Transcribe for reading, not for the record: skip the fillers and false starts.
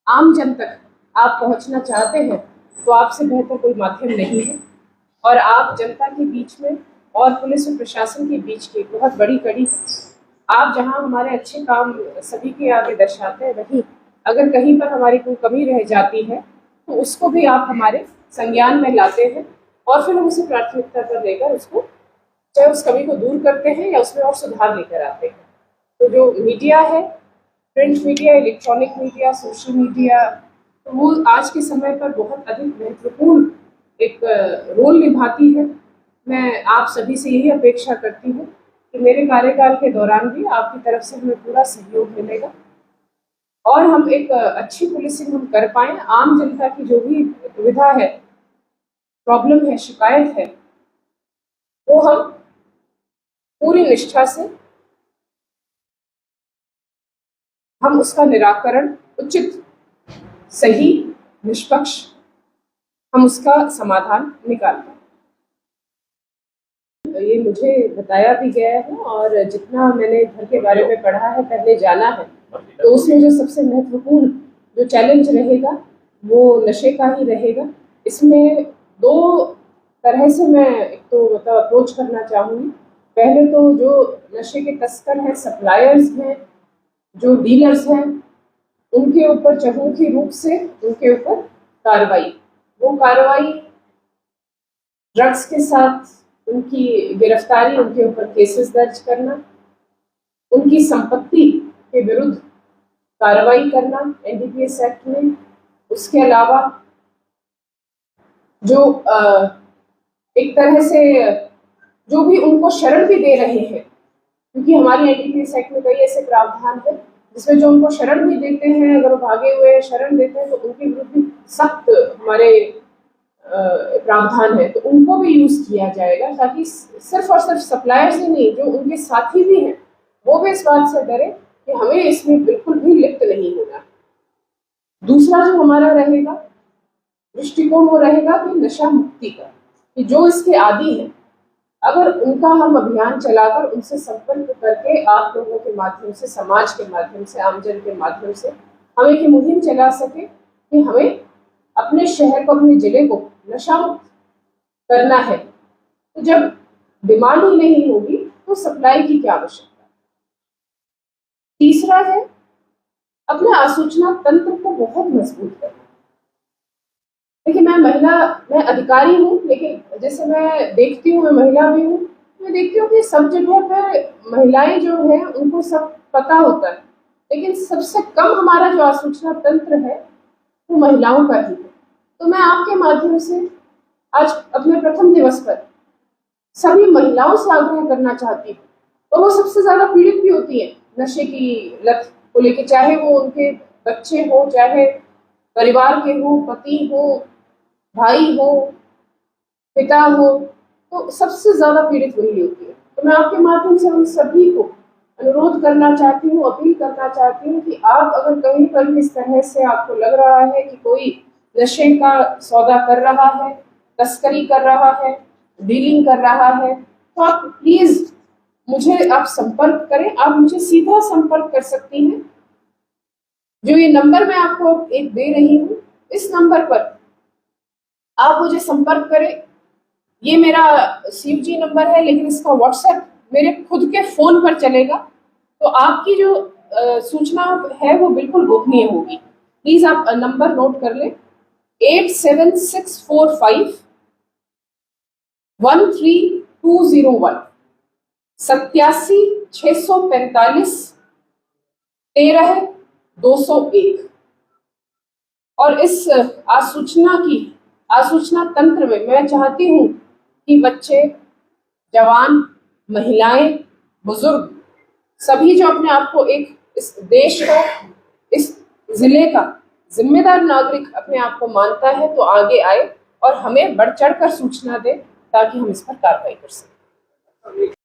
आम जन तक आप पहुंचना चाहते हैं तो आपसे बेहतर कोई माध्यम नहीं है। और आप जनता के बीच में और पुलिस और प्रशासन के बीच की बहुत बड़ी कड़ी है। आप जहां हमारे अच्छे काम सभी के आगे दर्शाते हैं, वहीं अगर कहीं पर हमारी कोई कमी रह जाती है तो उसको भी आप हमारे संज्ञान में लाते हैं और फिर हम उसे प्राथमिकता पर लेकर उसको चाहे उस कमी को दूर करते हैं या उसमें और सुधार लेकर आते हैं। तो जो मीडिया है, print media, electronic media, social media, तो वो आज के समय पर बहुत अधिक महत्वपूर्ण एक रोल निभाती है। मैं आप सभी से यही अपेक्षा करती हूँ कि मेरे कार्यकाल के दौरान भी आपकी तरफ से हमें पूरा सहयोग मिलेगा और हम एक अच्छी पुलिसिंग हम कर पाएं। आम जनता की जो भी दुविधा है, प्रॉब्लम है, शिकायत है, वो हम पूरी निष्ठा से हम उसका निराकरण उचित, सही, निष्पक्ष हम उसका समाधान निकाल पाए। ये मुझे बताया भी गया है और जितना मैंने घर के बारे में पढ़ा है, पहले जाना है, तो उसमें जो सबसे महत्वपूर्ण जो चैलेंज रहेगा वो नशे का ही रहेगा। इसमें दो तरह से मैं एक तो मतलब अप्रोच करना चाहूँगी। पहले तो जो नशे के तस्कर हैं, सप्लायर्स हैं, जो डीलर्स हैं, उनके ऊपर चहुमुखी रूप से उनके ऊपर कार्रवाई, वो कार्रवाई ड्रग्स के साथ उनकी गिरफ्तारी, उनके ऊपर केसेस दर्ज करना, उनकी संपत्ति के विरुद्ध कार्रवाई करना एनडीपीएस एक्ट में। उसके अलावा जो एक तरह से जो भी उनको शरण भी दे रहे हैं, क्योंकि हमारी एनडीपीएस एक्ट में कई ऐसे प्रावधान है जिसमें जो उनको शरण भी देते हैं, अगर वो भागे हुए शरण देते हैं तो उनके विरुद्ध भी सख्त हमारे प्रावधान है, तो उनको भी यूज किया जाएगा ताकि सिर्फ और सिर्फ सप्लायर्स ही नहीं, जो उनके साथी भी हैं वो भी इस बात से डरे कि हमें इसमें बिल्कुल भी लिप्त नहीं होना। दूसरा जो हमारा रहेगा दृष्टिकोण वो रहेगा कि नशा मुक्ति का, कि जो इसके आदी हैं, अगर उनका हम अभियान चलाकर उनसे संपर्क करके आप लोगों के माध्यम से, समाज के माध्यम से, आमजन के माध्यम से हम एक मुहिम चला सके कि हमें अपने शहर को, अपने जिले को नशा मुक्त करना है, तो जब डिमांड ही नहीं होगी तो सप्लाई की क्या आवश्यकता। तीसरा है अपने आसूचना तंत्र को बहुत मजबूत करना। देखिए, मैं अधिकारी हूँ, लेकिन जैसे मैं देखती हूँ, मैं महिला भी हूँ, मैं देखती हूँ कि सब जगह पे महिलाएं जो है उनको सब पता होता है, लेकिन सबसे कम हमारा जो आसूचना तंत्र है वो महिलाओं का ही है। तो मैं आपके माध्यम से आज अपने प्रथम दिवस पर सभी महिलाओं से आग्रह करना चाहती हूँ, और वो सबसे ज्यादा पीड़ित भी होती हैं नशे की लत को लेकर, चाहे वो उनके बच्चे हो, चाहे परिवार के हो, पति हो, भाई हो, पिता हो, तो सबसे ज्यादा पीड़ित वही होती है। तो मैं आपके माध्यम से उन सभी को अनुरोध करना चाहती हूँ, अपील करना चाहती हूँ कि आप अगर कहीं पर भी इस तरह से आपको लग रहा है कि कोई नशे का सौदा कर रहा है, तस्करी कर रहा है, डीलिंग कर रहा है, तो आप प्लीज मुझे आप संपर्क करें। आप मुझे सीधा संपर्क कर सकती हैं। जो ये नंबर मैं आपको एक दे रही हूँ, इस नंबर पर आप मुझे संपर्क करें। ये मेरा CFG नंबर है, लेकिन इसका WhatsApp मेरे खुद के फोन पर चलेगा, तो आपकी जो सूचना है वो बिल्कुल गोपनीय होगी। प्लीज आप नंबर नोट कर लें, 87645 13201 87 645 13 201। और इस आसूचना तंत्र में मैं चाहती हूँ कि बच्चे, जवान, महिलाएं, बुजुर्ग, सभी जो अपने आप को एक इस देश का, इस जिले का जिम्मेदार नागरिक अपने आप को मानता है, तो आगे आए और हमें बढ़ चढ़ कर सूचना दे ताकि हम इस पर कार्रवाई कर सकें।